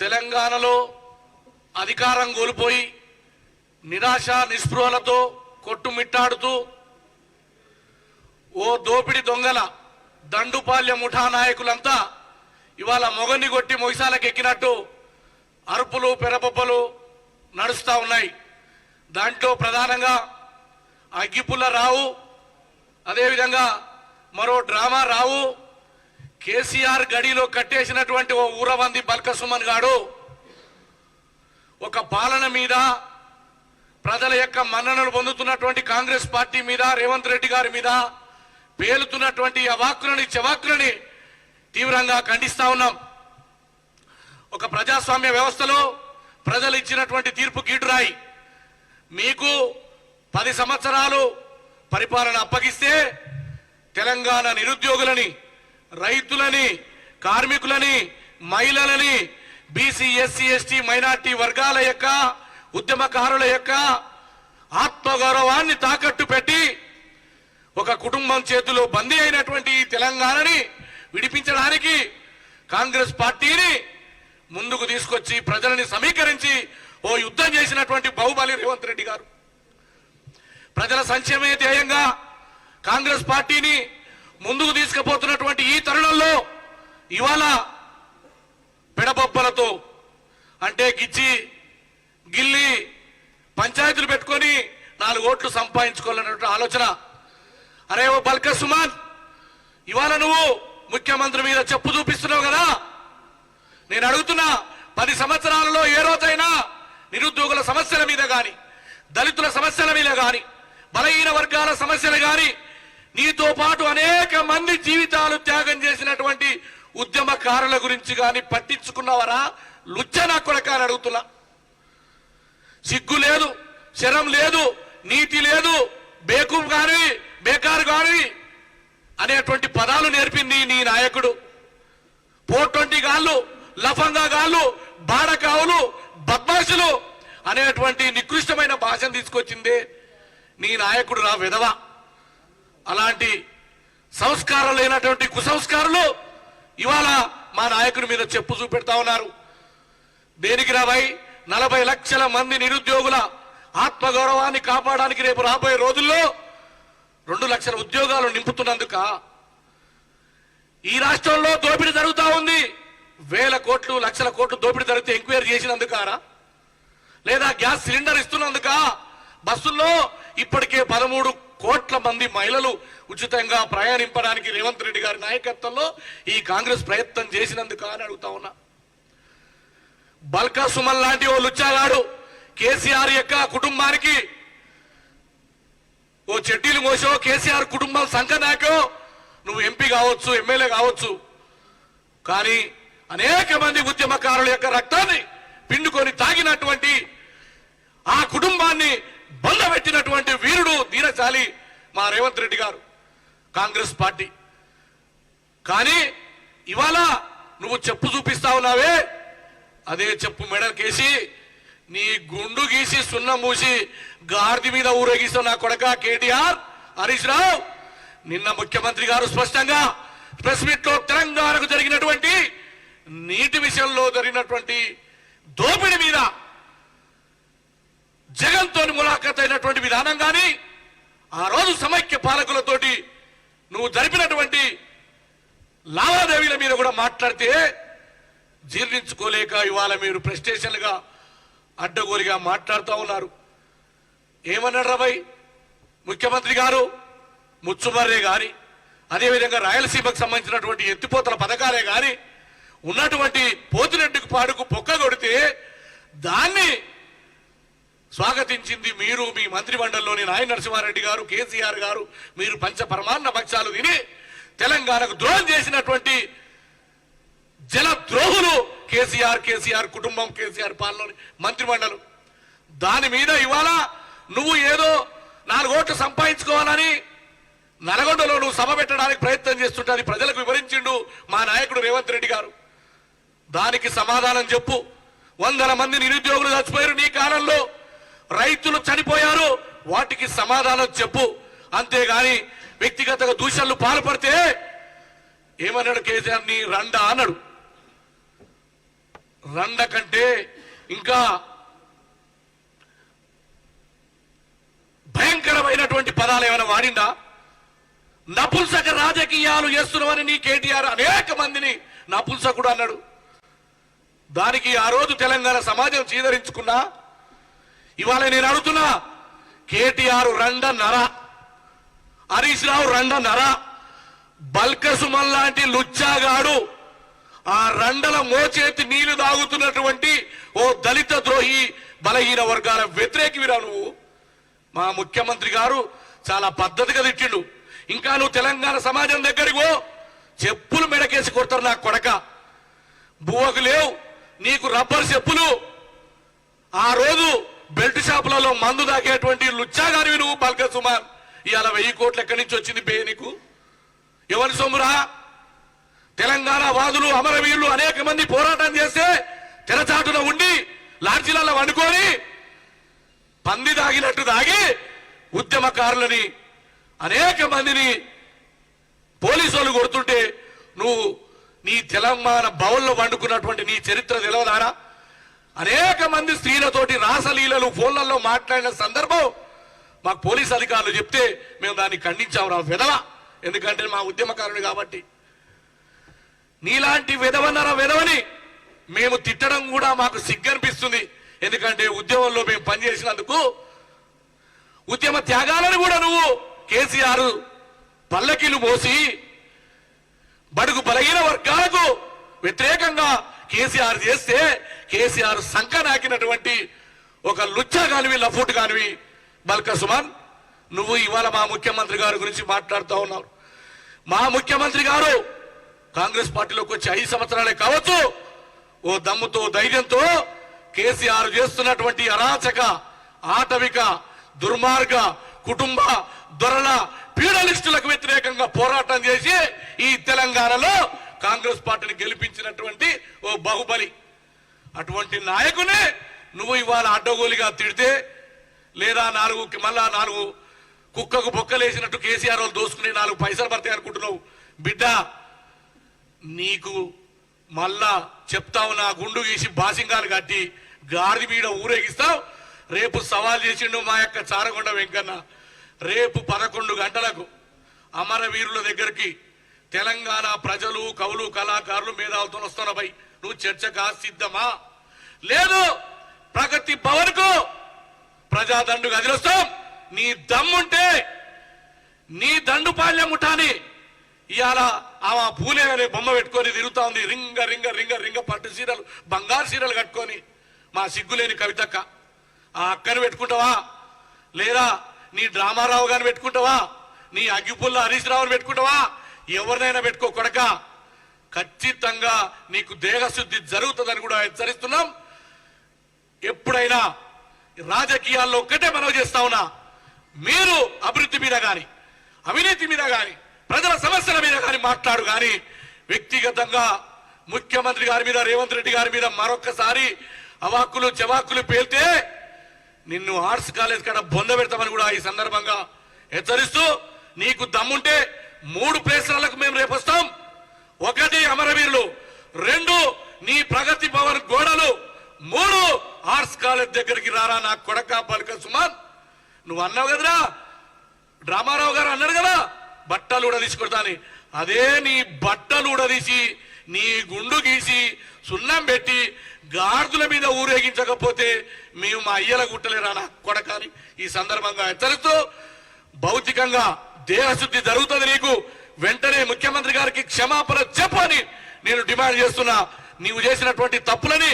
తెలంగాణలో అధికారం కోల్పోయి నిరాశ నిస్పృహలతో కొట్టుమిట్టాడుతూ ఓ దోపిడి దొంగల దండుపాల్య ముఠా నాయకులంతా ఇవాళ మొగన్ని కొట్టి మొయిసాలకు ఎక్కినట్టు అరుపులు పెరపప్పలు నడుస్తూ ఉన్నాయి. దాంట్లో ప్రధానంగా అగ్గిపుల్ల రావు, అదేవిధంగా మరో డ్రామా రావు, కేసీఆర్ గడిలో కట్టేసినటువంటి ఓ ఊరవంది బల్కసుమన్ గాడు ఒక పాలన మీద ప్రజల యొక్క మన్ననలు పొందుతున్నటువంటి కాంగ్రెస్ పార్టీ మీద రేవంత్ రెడ్డి గారి మీద పేలుతున్నటువంటి అవాక్కులని చెవాక్కులని తీవ్రంగా ఖండిస్తా ఉన్నాం. ఒక ప్రజాస్వామ్య వ్యవస్థలో ప్రజలు ఇచ్చినటువంటి తీర్పు గీటురాయి. మీకు 10 సంవత్సరాలు పరిపాలన అప్పగిస్తే తెలంగాణ నిరుద్యోగులని, రైతులని, కార్మికులని, మహిళలని, బీసీ ఎస్సీ ఎస్టీ మైనార్టీ వర్గాల యొక్క ఉద్యమకారుల యొక్క ఆత్మగౌరవాన్ని తాకట్టు పెట్టి ఒక కుటుంబం చేతిలో బందీ అయినటువంటి ఈ తెలంగాణని విడిపించడానికి కాంగ్రెస్ పార్టీని ముందుకు తీసుకొచ్చి ప్రజలని సమీకరించి ఓ యుద్ధం చేసినటువంటి బాహుబలి రేవంత్ రెడ్డి గారు ప్రజల సంక్షేమే ధ్యేయంగా కాంగ్రెస్ పార్టీని ముందుకు తీసుకుపోతున్నటువంటి ఈ తరుణంలో ఇవాళ పెడబొబ్బలతో అంటే గిచ్చి గిల్లి పంచాయతీలు పెట్టుకొని 4 ఓట్లు సంపాదించుకోవాలన్నటువంటి ఆలోచన. అరే ఓ బల్కసుమన్, ఇవాళ నువ్వు ముఖ్యమంత్రి మీద చెప్పు చూపిస్తున్నావు కదా, నేను అడుగుతున్నా 10 సంవత్సరాలలో ఏ రోజైనా నిరుద్యోగుల సమస్యల మీద కానీ, దళితుల సమస్యల మీద కానీ, బలహీన వర్గాల సమస్యలు కానీ, నీతో పాటు అనేక మంది జీవితాలు త్యాగం చేసినటువంటి ఉద్యమకారుల గురించి కానీ పట్టించుకున్నవరా? లుచ్చనా కొడక అని అడుగుతున్నా. సిగ్గు లేదు, శరం లేదు, నీతి లేదు, బేకూఫ్ గాని బేకారు గాని అనేటువంటి పదాలు నేర్పింది నీ నాయకుడు. 420 గాళ్ళు, లఫంగా గాళ్ళు, బాడకావులు, బద్మాషులు అనేటువంటి నికృష్టమైన భాషను తీసుకొచ్చింది నీ నాయకుడు రా విధవ. అలాంటి సంస్కారం లేనటువంటి కుసంస్కారులు ఇవాళ మా నాయకుడి మీద చెప్పు చూపెడతా ఉన్నారు. దేనికి రాబాయి? 40 లక్షల మంది నిరుద్యోగుల ఆత్మగౌరవాన్ని కాపాడడానికి రేపు రాబోయే రోజుల్లో 2 లక్షల ఉద్యోగాలు నింపుతున్నందుక? ఈ రాష్ట్రంలో దోపిడీ జరుగుతూ ఉంది. 1000 కోట్లు, లక్షల కోట్లు దోపిడీ జరిగితే ఎంక్వైరీ చేసినందుకారా? లేదా గ్యాస్ సిలిండర్ ఇస్తున్నందుక? బస్సుల్లో ఇప్పటికే 13 కోట్ల మంది మహిళలు ఉచితంగా ప్రయాణింపడానికి రేవంత్ రెడ్డి గారి నాయకత్వంలో ఈ కాంగ్రెస్ ప్రయత్నం చేసినందుక అని అడుగుతా ఉన్నా. బల్కసుమన్ లాంటి ఓ లుచ్చాగాడు కేసీఆర్ యొక్క కుటుంబానికి ఓ చెడ్డీలు మోసో, కేసీఆర్ కుటుంబం సంకనాకో, నువ్వు ఎంపీ కావచ్చు, ఎమ్మెల్యే కావచ్చు, కానీ అనేక మంది ఉద్యమకారుల యొక్క రక్తాన్ని పిండుకొని తాగినటువంటి ఆ కుటుంబాన్ని బంధపెట్టినటువంటి వీరుడు, ధీరశాలి మా రేవంత్ రెడ్డి గారు, కాంగ్రెస్ పార్టీ. కానీ ఇవాళ నువ్వు చెప్పు చూపిస్తా ఉన్నావే, అదే చెప్పు మెడకేసి నీ గుండు గీసి సున్నం మూసి గార్ది మీద ఊరేగిస్తావు నా కొడక కేటీఆర్, హరీష్ రావు. నిన్న ముఖ్యమంత్రి గారు స్పష్టంగా ప్రెస్ మీట్ లో తెలంగాణకు జరిగినటువంటి నీటి విషయంలో జరిగినటువంటి దోపిడీ మీద జగన్తో ములాఖత్ అయినటువంటి విధానం కానీ, ఆ రోజు సమైక్య పాలకులతోటి నువ్వు జరిపినటువంటి లావాదేవీల మీద కూడా మాట్లాడితే జీర్ణించుకోలేక ఇవాళ మీరు ప్రెస్టేషన్లుగా అడ్డగోలుగా మాట్లాడుతూ ఉన్నారు. ఏమన్నాడు రాబాయ్ ముఖ్యమంత్రి గారు? ముచ్చుమర్రే కానీ, అదేవిధంగా రాయలసీమకు సంబంధించినటువంటి ఎత్తిపోతల పథకాలే కానీ, ఉన్నటువంటి పోతిరెడ్డికి పాడుకు పొక్క కొడితే దాన్ని స్వాగతించింది మీరు, మీ మంత్రిమండలిలోని నాయన నరసింహారెడ్డి గారు, కేసీఆర్ గారు. మీరు పంచపరమాన్న భక్షాలు తిని తెలంగాణకు ద్రోహం చేసినటువంటి జలద్రోహులు కేసీఆర్ కుటుంబం, కేసీఆర్ పాలనలోని మంత్రిమండలి. దాని మీద ఇవాళ నువ్వు ఏదో 4 ఓట్లు సంపాదించుకోవాలని నల్గొండలో నువ్వు సభ పెట్టడానికి ప్రయత్నం చేస్తుంటే ప్రజలకు వివరించిండు మా నాయకుడు రేవంత్ రెడ్డి గారు. దానికి సమాధానం చెప్పు. 100 మంది నిరుద్యోగులు చచ్చిపోయారు నీ కాలంలో, రైతులు చనిపోయారు, వాటికి సమాధానం చెప్పు. అంతేగాని వ్యక్తిగత దూషణలు పాల్పడితే ఏమన్నాడు కేసీఆర్? నీ రండా అన్నాడు. రండ కంటే ఇంకా భయంకరమైనటువంటి పదాలు ఏమైనా వాడిందా? నపుంసక రాజకీయాలు చేస్తున్నామని నీ కేటీఆర్ అనేక మందిని నపుంసకుడు అన్నాడు. దానికి ఆ రోజు తెలంగాణ సమాజం చీదరించుకున్నా. ఇవాళ నేను అడుగుతున్నా, కేటీఆర్ రండన్నరా, హరీష్ రావు రండన్నరా, బల్కసుమన్ లాంటి లుచ్చాగాడు ఆ రండల మోచేతి నీళ్లు తాగుతున్నటువంటి ఓ దళిత ద్రోహి బలహీన వర్గాల వ్యతిరేకివిరా నువ్వు. మా ముఖ్యమంత్రి గారు చాలా పద్ధతిగా తిట్టిండు. ఇంకా నువ్వు తెలంగాణ సమాజం దగ్గరికి పో, చెప్పులు మెడకేసి కొడతారు నా కొడక. బువ్వకు లేవు నీకు రబ్బర్ చెప్పులు. ఆ రోజు బెల్ట్ షాపులలో మందు తాగేటువంటి లుచ్చాగానివి నువ్వు బల్కసుమన్. ఇవాళ 1000 కోట్లు ఎక్కడి నుంచి వచ్చింది పే నీకు? ఎవరి సొమ్మురా? తెలంగాణ వాదులు అమరవీరులు అనేక మంది పోరాటం చేస్తే తెరచాటున ఉండి లాడ్జీలలో వండుకొని పంది దాగినట్టు దాగి ఉద్యమకారులని అనేక మందిని పోలీసు వాళ్ళు కొడుతుంటే నువ్వు నీ తెలంగాణ భవన్లో వండుకున్నటువంటి నీ చరిత్ర తెలవదారా? అనేక మంది స్త్రీలతోటి రాసలీలలు ఫోన్లలో మాట్లాడిన సందర్భం మాకు పోలీసు అధికారులు చెప్తే మేము దాన్ని ఖండించాము. రా వెధవ, ఎందుకంటే మా ఉద్యమకారుని కాబట్టి. నీలాంటి వెధవని మేము తిట్టడం కూడా మాకు సిగ్గనిపిస్తుంది. ఎందుకంటే ఉద్యమంలో మేము పనిచేసినందుకు ఉద్యమ త్యాగాలను కూడా నువ్వు కేసీఆర్ పల్లకీలు మోసి బడుగు బలహీన వర్గాలకు వ్యతిరేకంగా కేసీఆర్ చేస్తే కేసీఆర్ సంఖ నాకినటువంటి ఒక లుచ్చా కానివి, లఫూట్ కానివి బల్కసుమన్. నువ్వు ఇవాళ మా ముఖ్యమంత్రి గారి గురించి మాట్లాడుతూ ఉన్నావు. మా ముఖ్యమంత్రి గారు కాంగ్రెస్ పార్టీలోకి వచ్చి 5 సంవత్సరాలే కావచ్చు, ఓ దమ్ముతో ధైర్యంతో కేసీఆర్ చేస్తున్నటువంటి అరాచక, ఆటవిక, దుర్మార్గ, కుటుంబ దొరల పీడలిస్టులకు వ్యతిరేకంగా పోరాటం చేసి ఈ తెలంగాణలో కాంగ్రెస్ పార్టీని గెలిపించినటువంటి ఓ బాహుబలి. అటువంటి నాయకునే నువ్వు ఇవాళ అడ్డగోలిగా తిడితే, లేదా మళ్ళా 4 కుక్కకు బొక్కలేసినట్టు కేసీఆర్ వాళ్ళు దోసుకుని 4 పైసలు పడతాయి అనుకుంటున్నావు. బిడ్డ, నీకు మళ్ళా చెప్తావు, నా గుండు గీసి బాసింగాలు కట్టి గాడిద మీద ఊరేగిస్తావు. రేపు సవాల్ చేసిండు మా యొక్క చారగొండ వెంకన్న. రేపు 11 గంటలకు అమరవీరుల దగ్గరికి తెలంగాణ ప్రజలు, కవులు, కళాకారులు, మేధావులతో వస్తున్న భయ్. నువ్వు చర్చగా సిద్ధమా? లేదు, ప్రగతి భవన్ కు ప్రజాదండు గదిలొస్తాం. నీ దమ్ముంటే నీ దండుపాళ్యం ముఠాని ఇవాళ ఆమె పూలే అనే బొమ్మ పెట్టుకొని తిరుగుతా ఉంది. రింగ రింగ రింగ రింగ పట్టు చీరలు, బంగారు చీరలు కట్టుకొని. మా సిగ్గులేని కవితక్క ఆ అక్కని పెట్టుకుంటావా? లేదా నీ డ్రామారావు గారిని పెట్టుకుంటావా? నీ అగ్గిపుల్ల హరీష్ రావుని పెట్టుకుంటావా? ఎవరినైనా పెట్టుకో కొడక. ఖచ్చితంగా నీకు దేహశుద్ధి జరుగుతుందని కూడా హెచ్చరిస్తున్నాం. ఎప్పుడైనా రాజకీయాల్లో ఒక్కటే మనవి చేస్తా ఉన్నా, మీరు అభివృద్ధి మీద గాని, అవినీతి మీద గాని, ప్రజల సమస్యల మీద కానీ మాట్లాడు. కానీ వ్యక్తిగతంగా ముఖ్యమంత్రి గారి మీద, రేవంత్ రెడ్డి గారి మీద మరొక్కసారి అవాక్కులు చెవాక్కులు పేల్తే నిన్ను ఆర్ట్స్ కాలేజ్ కాడ బొంద పెడతామని కూడా ఈ సందర్భంగా హెచ్చరిస్తూ, నీకు దమ్ముంటే 3 ప్లేసులకు మేము రేపు వస్తాం. 1 అమరవీరులు, 2 నీ ప్రగతి భవన్ గోడలు, 3 ఆర్ట్స్ కాలేజ్ దగ్గరికి రారా నా కొడక బల్కసుమన్. నువ్వు అన్నావు కదరా, డ్రామారావు గారు అన్నారు కదా బట్టలు ఉడదీసుకొడతాని. అదే నీ బట్టలు ఉడదీసి, నీ గుండు గీసి, సున్నం పెట్టి గాడిదల మీద ఊరేగించకపోతే మేము మా అయ్యల గుట్టలేరా నా కొడకాని ఈ సందర్భంగా హెచ్చరిస్తూ, భౌతికంగా దేహశుద్ధి జరుగుతుంది నీకు. వెంటనే ముఖ్యమంత్రి గారికి క్షమాపణ చెప్పని నేను డిమాండ్ చేస్తున్నా. నీవు చేసినటువంటి తప్పులని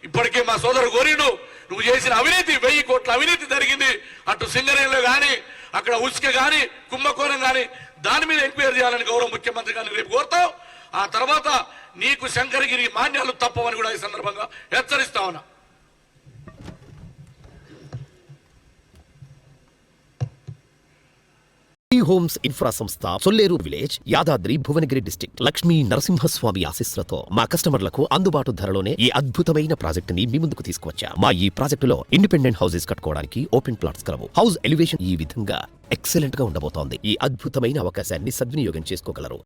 ఇప్పటికే మా సోదరు కోరిండు. నువ్వు చేసిన అవినీతి, 1000 కోట్ల అవినీతి జరిగింది. అటు సింగరేణిలో కానీ, అక్కడ ఉసుక కానీ, కుంభకోణం కానీ, దాని మీద ఎంక్వైరీ చేయాలని గౌరవ ముఖ్యమంత్రి గారిని రేపు కోరుతావు. ఆ తర్వాత నీకు శంకరగిరి మాన్యాలు తప్పవని కూడా ఈ సందర్భంగా హెచ్చరిస్తా ఉన్నా. హోమ్స్ ఇన్ఫ్రా సంస్థ సొల్లేరు విలేజ్, యాదాద్రి భువనగిరి డిస్ట్రిక్ట్ లక్ష్మీ నరసింహస్వామి ఆశీస్సులతో మా కస్టమర్లకు అందుబాటు ధరలోనే ఈ అద్భుతమైన ప్రాజెక్ట్ ని మీ ముందుకు తీసుకువచ్చా. మా ఈ ప్రాజెక్టులో ఇండిపెండెంట్ హౌసెస్ కట్టుకోవడానికి ఓపెన్ ప్లాట్స్ కలవు. హౌస్ ఎలివేషన్ ఈ విధంగా ఎక్సలెంట్ గా ఉండబోతోంది. ఈ అద్భుతమైన అవకాశాన్ని సద్వినియోగం చేసుకోగలరు.